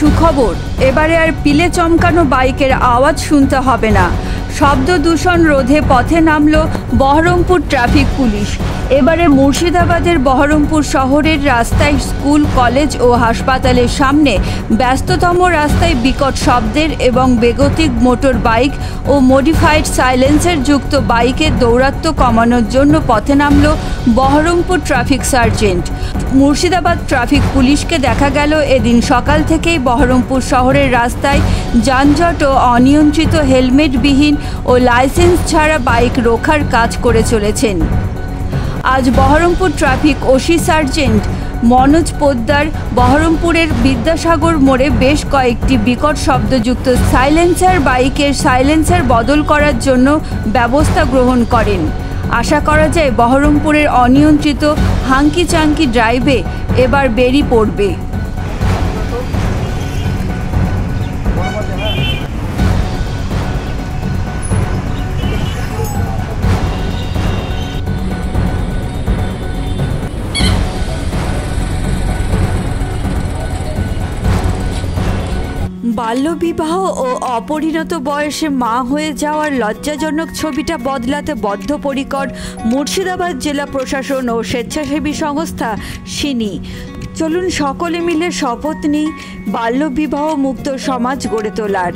সুখবর, এবারে আর পিলে চমকানো বাইকের আওয়াজ শুনতে হবে না। শব্দ দূষণ রোধে পথে নামল বহরমপুর ট্রাফিক পুলিশ। এবারে মুর্শিদাবাদের বহরমপুর শহরের রাস্তায় স্কুল, কলেজ ও হাসপাতালের সামনে ব্যস্ততম রাস্তায় বিকট শব্দের এবং বেগতিক মোটর বাইক ও মডিফাইড সাইলেন্সার যুক্ত বাইকের দৌরাত্ম্য কমানোর জন্য পথে নামল Baharampur traffic sergeant. Murshidabad traffic পুলিশকে দেখা গেল এদিন সকাল থেকেই বহরমপুর শহরের রাস্তায় যানজট ও অনিয়ন্ত্রিত হেলমেটবিহীন ও লাইসেন্স ছাড়া বাইক রোখার কাজ করে চলেছেন। আজ Baharampur traffic OC sergeant Manoj Poddar বহরমপুরের বিদ্যাসাগর মোড়ে বেশ কয়েকটি বিকট শব্দযুক্ত সাইলেন্সার বাইকের সাইলেন্সার বদল করার জন্য ব্যবস্থা গ্রহণ করেন। আশা করা যায় বহরমপুরের অনিয়ন্ত্রিত হাঙ্কি চাঙ্কি ড্রাইভে এবার বেরিয়ে পড়বে। বাল্যবিবাহ ও অপরিণত বয়সে মা হয়ে যাওয়ার লজ্জাজনক ছবিটা বদলাতে বদ্ধপরিকর মুর্শিদাবাদ জেলা প্রশাসন ও স্বেচ্ছাসেবী সংস্থা সিনি। চলুন সকলে মিলে শপথ নিই বাল্যবিবাহ মুক্ত সমাজ গড়ে তোলার।